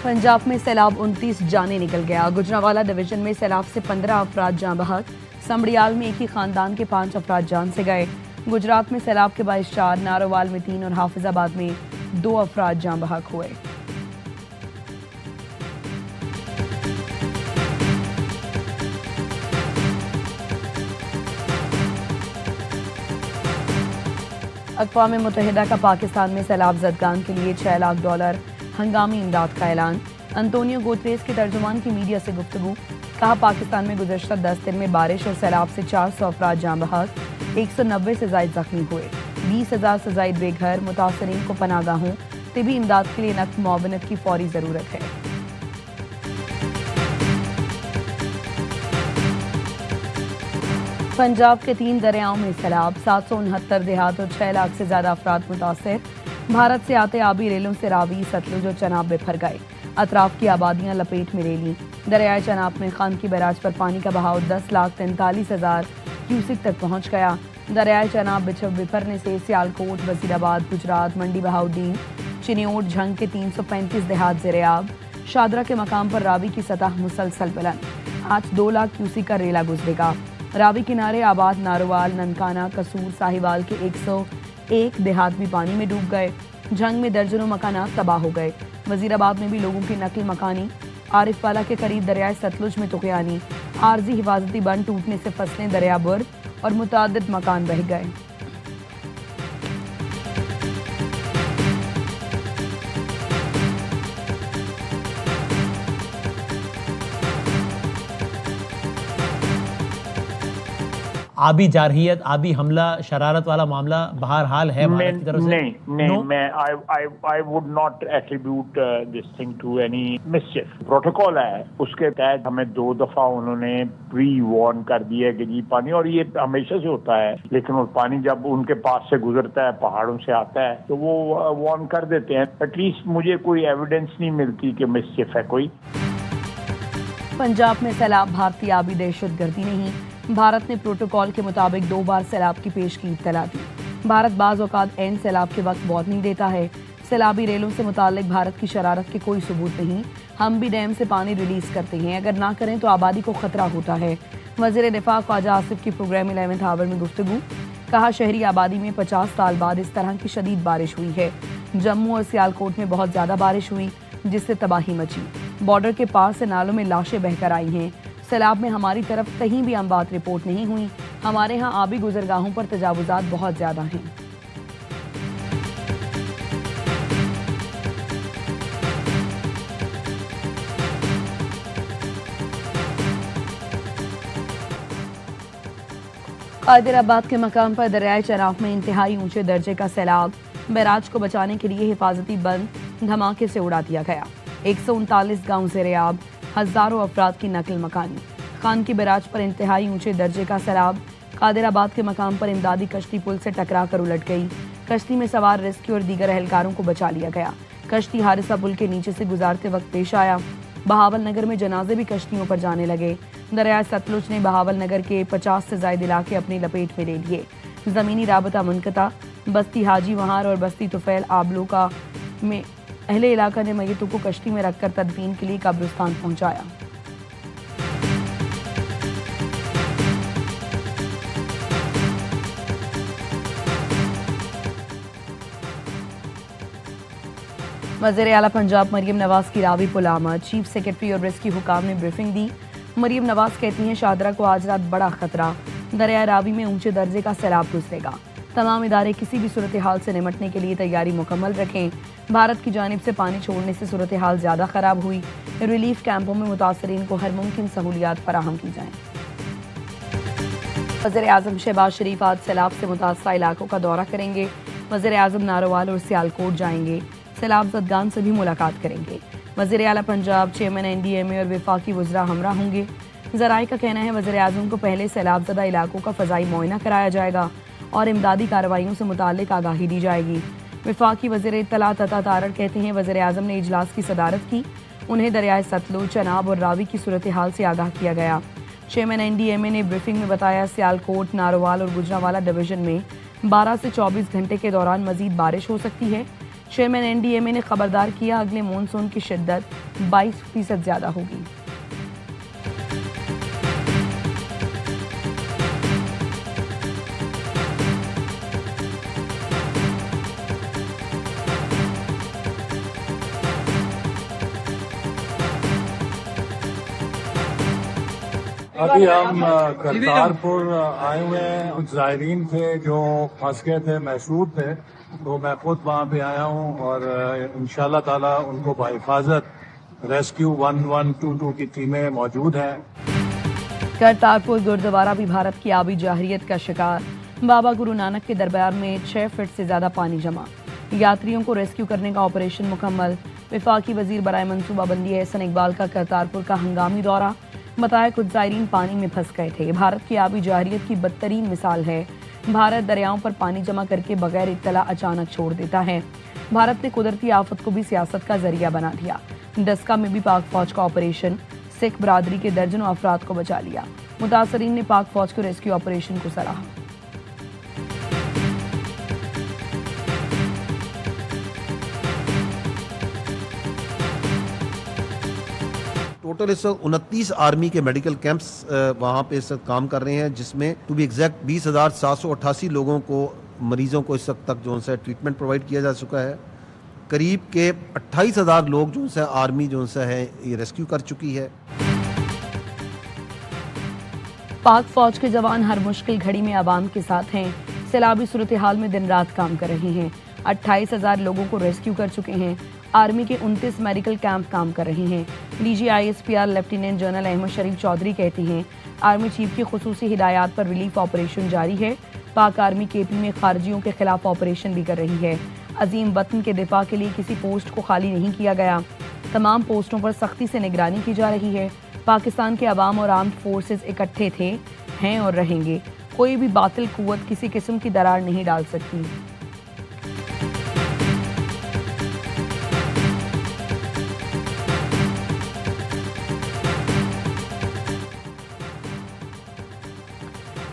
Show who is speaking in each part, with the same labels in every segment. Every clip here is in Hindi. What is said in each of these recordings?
Speaker 1: पंजाब में सैलाब 29 जाने निकल गया। गुजरांवाला डिवीजन में सैलाब से 15 अफराद जान बहक। समड़ियाल में एक ही खानदान के 5 अफराद जान से गए। गुजरात में सैलाब के 22 4, नारोवाल में 3 और हाफिजाबाद में 2 अफराद जान बहक हुए। अक़वाम मुत्तहिदा का पाकिस्तान में सैलाब ज़दगान के लिए $6 लाख हंगामी इमदाद का ऐलान। अंतोनियो गुतेरेस के तर्जुमान की मीडिया से गुफ्तगू। कहा, पाकिस्तान में गुज़श्ता 10 दिन में बारिश और सैलाब से 400 अफराद जान बहक, 190 से ज़ायद जख्मी हुए, 20,000 से ज़ायद बेघर। मुतासरीन को पनागाहों, तिबी इमदाद के लिए नक़द मुआवनत की फौरी ज़रूरत है। पंजाब के 3 दरियाओं में सैलाब, 769 देहात और 6 लाख से ज्यादा अफराद मुतासर। भारत से आते आबी रेलों से रावी, सतलुज और चनाब बिफर गए। अतराफ की आबादियां लपेट में ले लीं। दरियाए चनाब में खान की बैराज पर पानी का बहाव 10,43,000 क्यूसिक तक पहुंच गया। दरियाए चनाब बिफरने से सियालकोट, वजीराबाद, गुजरात, मंडी बहाउद्दीन, चिन्योट, झंग के 335 देहात ज़ेरे-आब। शादरा के मकाम पर रावी की सतह मुसलसल बुलंद। आज 2 लाख क्यूसिक का रेला गुजरेगा। रावी किनारे आबाद नारोवाल, ननकाना, कसूर, साहिवाल के 101 देहात भी पानी में डूब गए। झंग में दर्जनों मकानात तबाह हो गए। वजीराबाद में भी लोगों की नकल मकानी। आरिफवाला के करीब दरियाए सतलुज में तुगयानी। आरजी हिफाजती बंद टूटने से फसलें दरिया बुर और मुतादिद मकान बह गए।
Speaker 2: आबी जारहियत, आबी हमला, शरारत वाला मामला बहरहाल है भारत की तरफ से।
Speaker 3: नहीं, मैं I would not attribute this thing to any mischief. Protocol है, उसके तहत हमें 2 दफा उन्होंने प्री वार्न कर दिया कि जी पानी, और ये हमेशा से होता है, लेकिन वो पानी जब उनके पास से गुजरता है, पहाड़ों से आता है, तो वो वार्न कर देते हैं। एटलीस्ट मुझे कोई एविडेंस नहीं मिलती कि मिसचिफ है कोई।
Speaker 1: पंजाब में सैलाब भारतीय आबी दहशतगर्दी नहीं। भारत ने प्रोटोकॉल के मुताबिक 2 बार सैलाब की पेश की इत्तला दी। भारत बाज़ औक़ात एन सैलाब के वक्त वार्निंग देता है। सैलाबी रेलों से मुताल्लिक भारत की शरारत के कोई सबूत नहीं। हम भी डैम से पानी रिलीज करते हैं, अगर ना करें तो आबादी को खतरा होता है। वज़ीर दिफ़ा ख्वाजा आसिफ की प्रोग्राम 11th आवर में गुफ्तगू। कहा, शहरी आबादी में 50 साल बाद इस तरह की शदीद बारिश हुई है। जम्मू और सियालकोट में बहुत ज्यादा बारिश हुई, जिससे तबाही मची। बॉर्डर के पार से नालों में लाशें बहकर आई हैं। सैलाब में हमारी तरफ कहीं भी अमवात रिपोर्ट नहीं हुई। हमारे यहाँ आबी गुजरगाहों पर तजावुजात बहुत ज्यादा हैं। कादिराबाद के मकाम पर दरियाए चनाब में इंतहाई ऊंचे दर्जे का सैलाब। बैराज को बचाने के लिए हिफाजती बंद धमाके से उड़ा दिया गया। 139 गांव ज़ेरे-आब, हजारों अफराद की नकल मकानी। खान की बैराज पर इंतहाई ऊंचे दर्जे का सैलाब। कादिराबाद के मकाम पर इमदादी कश्ती पुल से टकरा कर उलट गई। कश्ती में सवार रेस्क्यू और दीगर एहलकारों को बचा लिया गया। कश्ती हारिसा पुल के नीचे से गुजारते वक्त पेश आया। बहावल नगर में जनाजे भी कश्तियों पर जाने लगे। दरिया सतलुज ने बहावल नगर के 50 से ज्यादा इलाके अपनी लपेट में ले लिए। जमीनी राबता मुनक़ता। बस्ती हाजी वहार और बस्ती तुफैल आबलोका में अहले इलाका ने मैयतों को कश्ती में रखकर तदफीन के लिए कब्रिस्तान पहुंचाया। वज़ीर आला पंजाब मरियम नवाज की रावी पुल आमद। चीफ सेक्रेटरी और रेस्क्यू हुकाम ने ब्रीफिंग दी। मरियम नवाज कहती हैं, शादरा को आज रात बड़ा खतरा। दरिया रावी में ऊंचे दर्जे का सैलाब गुजरेगा। तमाम इदारे किसी भी सूरत हाल से निमटने के लिए तैयारी मुकम्मल रखें। भारत की जानिब से पानी छोड़ने से सूरत हाल ज़्यादा ख़राब हुई। रिलीफ कैंपों में मुतासरीन को हर मुमकिन सहूलियात फराहम की जाएँ। वज़ीर आज़म शहबाज शरीफ आज सैलाब से मुतासरा इलाकों का दौरा करेंगे। वज़ीर आज़म नारोवाल और सियालकोट जाएंगे। सैलाब ज़दगान से भी मुलाकात करेंगे। वज़ीर आला पंजाब, चेयरमैन NDMA और वफाकी वज़रा हमरा होंगे। ज़राए का कहना है, वज़ीर आज़म को पहले सैलाब ज़दा इलाकों का फ़ज़ाई मुआयना कराया जाएगा और इमदादी कार्रवाइयों से मुताल्लिक़ आगाही दी जाएगी। वफाकी वज़ीर इत्तलात अता तारड़ कहते हैं, वज़ीर आज़म ने इजलास की सदारत की। उन्हें दरियाए सतलुज, चनाब और रावी की सूरत हाल से आगाह किया गया। चेयरमैन NDMA ने ब्रीफिंग में बताया, सियालकोट, नारोवाल और गुजरांवाला डिवीजन में 12 से 24 घंटे के दौरान मजीद बारिश हो सकती है। चेयरमैन एनडीएमए ने खबरदार किया, अगले मॉनसून की शिद्दत 22% ज्यादा होगी।
Speaker 4: अभी हम करतारपुर आए हुए हैं। कुछ ज़ायरीन थे जो फंस गए थे, महसूर थे, तो मैं खुद वहाँ पे आया हूँ और इंशाल्लाह ताला उनको बाहिफाजत रेस्क्यू 1122 की टीमें मौजूद हैं।
Speaker 1: करतारपुर गुरुद्वारा भी भारत की आबी जाहिरियत का शिकार। बाबा गुरु नानक के दरबार में 6 फीट से ज्यादा पानी जमा। यात्रियों को रेस्क्यू करने का ऑपरेशन मुकम्मल। वफाकी वजीर बराए मनसूबाबंदी एहसन इकबाल का करतारपुर का हंगामी दौरा। बताया कुछ ज़ायरीन पानी में फंस गए थे। भारत की आबी जाहिरियत की बदतरीन मिसाल है। भारत दरियाओं पर पानी जमा करके बगैर इत्तला अचानक छोड़ देता है। भारत ने कुदरती आफत को भी सियासत का जरिया बना दिया। डस्का में भी पाक फौज का ऑपरेशन, सिख बरादरी के दर्जनों अफराद को बचा लिया। मुतासरीन ने पाक फौज के रेस्क्यू ऑपरेशन को सराहा।
Speaker 5: टोटल इस वक्त 29 आर्मी के मेडिकल कैंप्स वहाँ पे इस वक्त काम कर रहे हैं, जिसमें टू बी एग्जैक्ट 20,788 लोगों को, मरीजों को इस वक्त तक जो है ट्रीटमेंट प्रोवाइड किया जा चुका है। करीब के 28,000 लोग जो है आर्मी जो है ये रेस्क्यू कर चुकी है।
Speaker 1: पाक फौज के जवान हर मुश्किल घड़ी में आवाम के साथ हैं। सैलाबी सूरत हाल में दिन रात काम कर रहे हैं। 28,000 लोगों को रेस्क्यू कर चुके हैं। आर्मी के 29 मेडिकल कैंप काम कर रहे हैं। DG ISPR lieutenant general Ahmed Sharif Chaudhry कहती हैं, आर्मी चीफ की खुसूसी हिदायत पर रिलीफ ऑपरेशन जारी है। पाक आर्मी KP में खारजियों के खिलाफ ऑपरेशन भी कर रही है। अजीम वतन के दिफा के लिए किसी पोस्ट को खाली नहीं किया गया। तमाम पोस्टों पर सख्ती से निगरानी की जा रही है। पाकिस्तान के अवाम और आर्म्ड फोर्सेस इकट्ठे थे, हैं और रहेंगे। कोई भी बातिल कुव्वत किसी किस्म की दरार नहीं डाल सकती।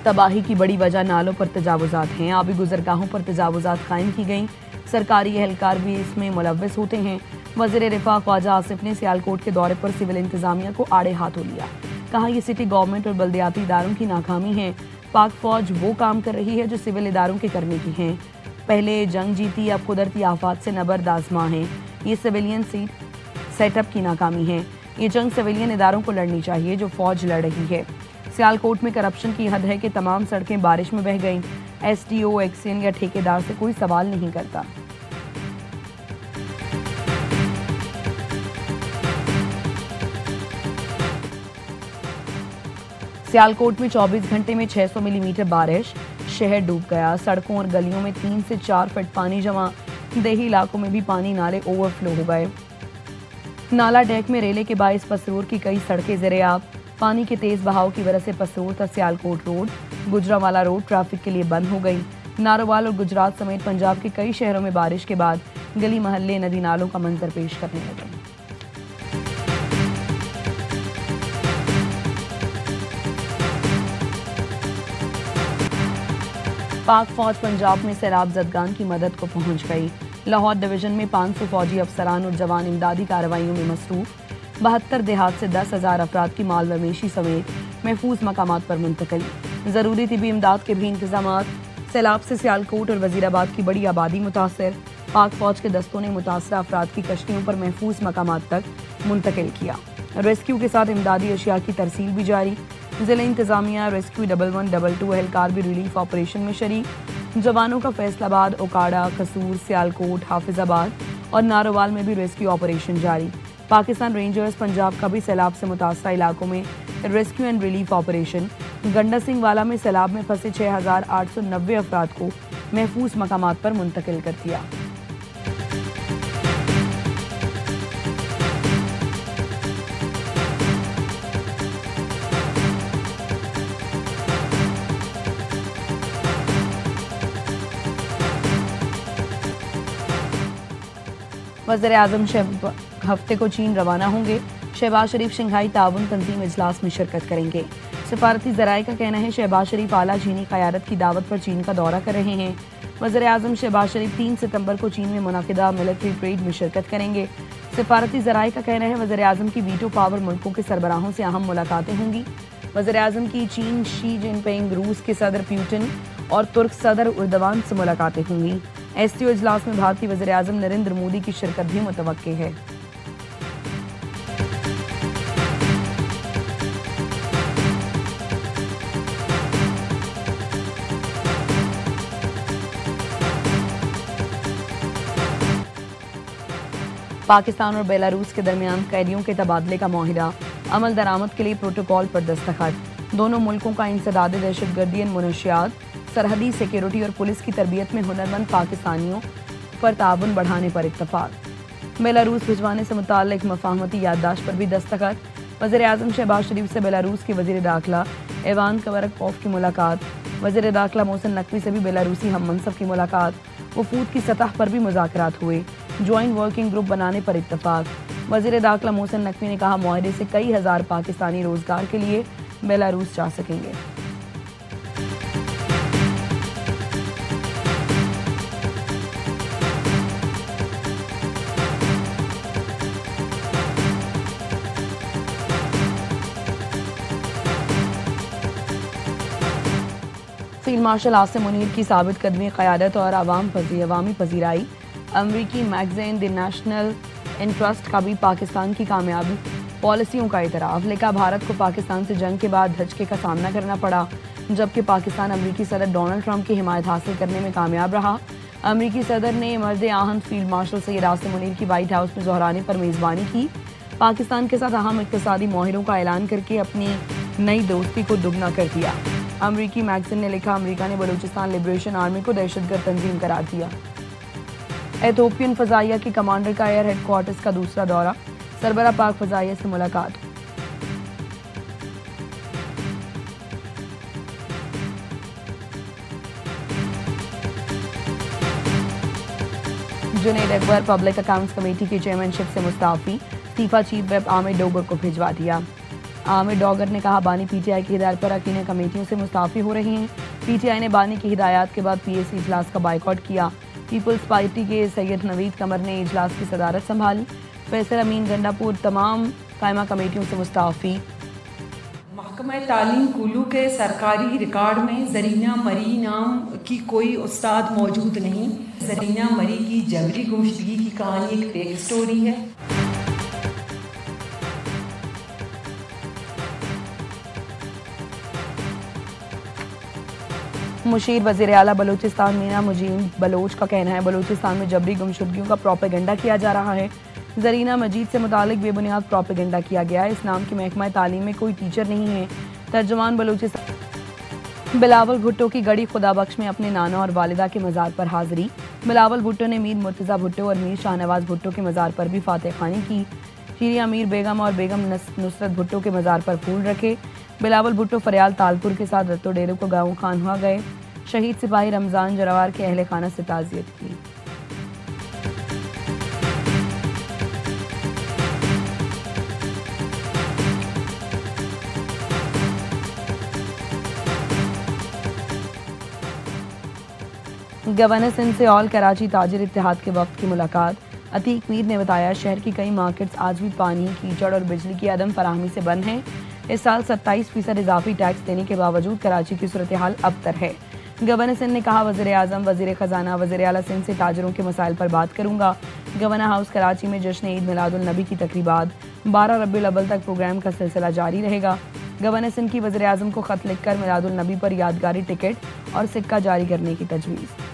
Speaker 1: तबाही की बड़ी वजह नालों पर तजावुजात हैं। आबी गुजरगाहों पर तजावुजात कायम की गई। सरकारी एहलकार भी इसमें मुलव्वस होते हैं। वज़ीर रिफा ख्वाजा आसिफ ने सियालकोट के दौरे पर सिविल इंतजामिया को आड़े हाथों लिया। कहा यह सिटी गवर्नमेंट और बल्दियाती इदारों की नाकामी है। पाक फौज वो काम कर रही है जो सिविल इदारों के करने की हैं। पहले जंग जीती, अब कुदरती आफात से नबर्द आजमा है। ये सिविलियन सेटअप की नाकामी है। ये जंग सिविलियन इदारों को लड़नी चाहिए जो फौज लड़ रही है। सियालकोट में करप्शन की हद है कि तमाम सड़कें बारिश में बह गईं। SDO, एक्सियन या ठेकेदार से कोई सवाल नहीं करता। सियालकोट में 24 घंटे में 600 मिलीमीटर बारिश। शहर डूब गया। सड़कों और गलियों में 3 से 4 फीट पानी जमा। देही इलाकों में भी पानी नाले ओवरफ्लो हो गए। नाला डेक में रेले के बाइस पसरूर की कई सड़कें ज़ेरे-आब। पानी के तेज बहाव की वजह से पसरूर तक Sialkot road, Gujranwala road traffic के लिए बंद हो गई। नारोवाल और गुजरात समेत पंजाब के कई शहरों में बारिश के बाद गली महल्ले नदी नालों का मंजर पेश करने लगे। पाक फौज पंजाब में सैलाब जदगान की मदद को पहुंच गई। लाहौर डिवीजन में 500 फौजी अफसरान और जवान इमदादी कार्रवाइयों में मसरूफ। 72 देहात से 10,000 अफराद की माल मवेशी समेत महफूज मकामात पर मुंतकिली। ज़रूरी तिबी इमदाद के भी इंतजामात। सैलाब से सियालकोट और वजीराबाद की बड़ी आबादी मुतासर। पाक फौज के दस्तों ने मुतासरा अफराद की कश्तियों पर महफूज मकामात तक मुंतकिल किया। रेस्क्यू के साथ इमदादी अशिया की तरसील भी जारी। जिला इंतजामिया, रेस्क्यू 1112 एहलकार भी रिलीफ ऑपरेशन में शरीक। जवानों का फैसलाबाद, ओकाड़ा, कसूर, सियालकोट, हाफिजाबाद और नारोवाल में भी रेस्क्यू ऑपरेशन जारी। पाकिस्तान रेंजर्स पंजाब का भी सैलाब से मुतासरा इलाकों में रेस्क्यू एंड रिलीफ ऑपरेशन। गंडा सिंह वाला में सैलाब में फंसे 6,890 अफराद को महफूज मकामात पर मुंतकिल कर दिया। वज़ीर आज़म हफ्ते को चीन रवाना होंगे। शहबाज शरीफ शंघाई ताउन तंजीम इजलास में शिरकत करेंगे। सफारती ज़राए का कहना है शहबाज शरीफ आला चीनी क़यादत की दावत पर चीन का दौरा कर रहे हैं। वज़ीर आज़म शहबाज शरीफ 3 सितंबर को चीन में मुनाकिदा मिलिट्री परेड में शिरकत करेंगे। सिफारती ज़राए का कहना है वज़ीर आज़म की वीटो पावर मुल्कों के सरबराहों से अहम मुलाकातें होंगी। वज़ीर आज़म की चीन शी जिनपिंग, रूस के सदर पुतिन और तुर्क सदर उर्दवान से मुलाकातें होंगी। एससीओ इजलास में भारतीय वज़ीर आज़म नरेंद्र मोदी की शिरकत भी मुतवक्के है। पाकिस्तान और बेलारूस के दरमियान कैदियों के तबादले का माहिदा, अमल दरामद के लिए प्रोटोकॉल पर दस्तखत। दोनों मुल्कों का इंसदाद दहशतगर्दी, मुनशियात, सरहदी सिक्योरिटी और पुलिस की तरबियत में हुनरमंद पाकिस्तानियों पर ताउन बढ़ाने पर इत्तफाक। बेलारूस भिजवाने से मुताल्लिक मफाहमती याददाश्त पर भी दस्तखत। वज़ीर आज़म शहबाज शरीफ से बेलारूस के वज़ीर दाखिला इवान कवरकपोव की मुलाकात। वज़ीर दाखिला मोहसिन नकवी से भी बेलारूसी हम मनसब की मुलाकात। वफूद की सतह पर भी मुज़ाकरात हुए। ज्वाइंट वर्किंग ग्रुप बनाने पर इत्तफाक। वज़ीर दाखिला मोहसिन नकवी ने कहा मुआहदे से कई हज़ार पाकिस्तानी रोजगार के लिए बेलारूस जा सकेंगे। फील्ड मार्शल आसिम मुनीर की साबित कदमी क़यादत और अवामी पजीराई। अमरीकी मैगज़ीन द नेशनल इंटरेस्ट का भी पाकिस्तान की कामयाबी पॉलिसियों का इतराफ़। लिखा भारत को पाकिस्तान से जंग के बाद धचके का सामना करना पड़ा, जबकि पाकिस्तान अमरीकी सदर डोनाल्ड ट्रंप की हिमायत हासिल करने में कामयाब रहा। अमरीकी सदर ने मर्द आहंद फील्ड मार्शल सैयद आसिम मुनीर की व्हाइट हाउस में ज़ोहराने पर मेज़बानी की। पाकिस्तान के साथ अहम इक़्तिसादी माहिरों का ऐलान करके अपनी नई दोस्ती को दुगना कर दिया। अमरीकी मैगज़ीन ने लिखा अमरीका ने बलूचिस्तान लिबरेशन आर्मी को दहशतगर्द तंजीम करार दिया। एथोपियन फ़ज़ाइया के कमांडर का एयर हेडक्वार्टर्स का दूसरा दौरा। सरबरा पाक फ़ज़ाइया से मुलाकात। Junaid Akbar public accounts committee की चेयरमैनशिप से मुस्ताफ़ी। इस्तीफ़ा चीफ वेब आमिर डोगर को भिजवा दिया। आमिर डोगर ने कहा बानी पीटीआई की हिदायत पर अकीने कमेटियों से मुस्ताफ़ी हो रही हैं। पीटीआई ने बानी की हिदायत के बाद पीएसी इजलास का बाइकआउट किया। पीपल्स पार्टी के सैयद नवीद कमर ने इजलास की सदारत संभाली। फैसल अमीन गंडापुर तमाम कायमा कमेटियों से मुस्ताफ़ी।
Speaker 6: महकमा तालीम कुल्लू के सरकारी रिकॉर्ड में ज़रीना मरी नाम की कोई उस्ताद मौजूद नहीं। ज़रीना मरी की जबरी गुमशुदगी की कहानी एक फेक स्टोरी है।
Speaker 1: मुशीर वज़ीर आला बलूचिस्तान मीना मुजीब बलोच का कहना है बलूचिस्तान में जबरी गुमशुदगियों का प्रोपेगेंडा किया जा रहा है। ज़रीना मजीद से मुतालिक बेबुनियाद प्रोपेगेंडा किया गया है। इस नाम की महकमा तालीम में कोई टीचर नहीं है। तर्जुमान बलूचिस्तान। बिलावल भुट्टो की गड़ी खुदाबख्श में अपने नाना और वालिदा के मज़ार पर हाज़िरी। बिलावल भुट्टो ने मीर मुर्तज़ा भुट्टो और मीर शाहनवाज भुट्टो के मज़ार पर भी फातह खानी की। शीरिया मीर बेगम और बेगम नुसरत भुट्टो के मज़ार पर फूल रखे। बिलावल भुट्टो फरियाल तालपुर के साथ रत्तो डेरे को गाँव खान हुआ गए। शहीद सिपाही रमज़ान जरावार के अहले खाना से ताज़ियत की। गवर्नर सिंध से ऑल कराची ताजिर इत्तेहाद के वक्त की मुलाकात। अतीक मीर ने बताया शहर की कई मार्केट्स आज भी पानी, कीचड़ और बिजली की अदम फराहमी से बंद हैं। इस साल 27% इजाफी टैक्स देने के बावजूद कराची की सूरत हाल अबतर है। गवर्नर सिंध ने कहा वज़ीर आज़म, वज़ीर ख़जाना, वज़ीर आला सिंध से ताजरों के मसाइल पर बात करूंगा। गवर्नर हाउस कराची में जश्न ईद मिलादुल नबी की तकरीबात 12 रबीउल अव्वल तक प्रोग्राम का सिलसिला जारी रहेगा। गवर्नर सिंध की वज़ीर आज़म को खत लिखकर मिलादुल नबी पर यादगारी टिकट और सिक्का जारी करने की तजवीज़।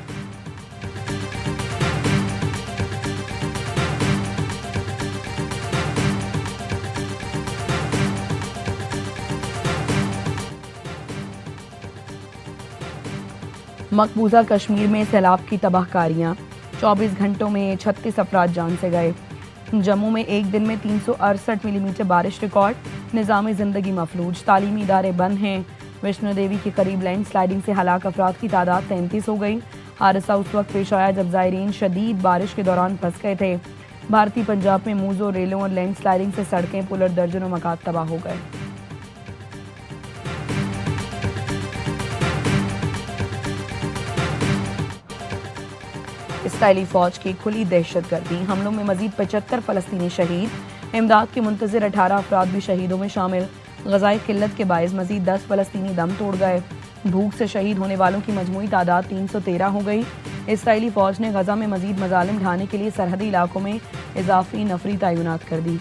Speaker 1: मकबूजा कश्मीर में सैलाब की तबाहकारियाँ। 24 घंटों में 36 अफराद जान से गए। जम्मू में एक दिन में 368 मिलीमीटर बारिश रिकॉर्ड। निज़ामी ज़िंदगी मफलूज, तालीमी इदारे बंद हैं। वैष्णो देवी के करीब लैंड स्लाइडिंग से हलाक अफराद की तादाद 33 हो गई। हादसा उस वक्त पेश आया जब ज़ायरीन शदीद बारिश के दौरान फंस गए थे। भारतीय पंजाब में मूजों, रेलों और लैंड स्लाइडिंग से सड़कें, पुल और दर्जनों मकान तबाह हो गए। इसराइली फौज की खुली दहशतगर्दी, हमलों में मजीद 75 फलस्तीनी शहीद, इमदाद के मुंतजिर 18 अफराद भी शहीदों में शामिल। ग़ज़ाई किल्लत के बायस मजीद 10 फलस्तीनी दम तोड़ गए। भूख से शहीद होने वालों की मजमूई तादाद 313 हो गई। इसराइली फौज ने गजा में मजीद मजालिम ढाने के लिए सरहदी इलाकों में इजाफी नफरी तैनात कर दी।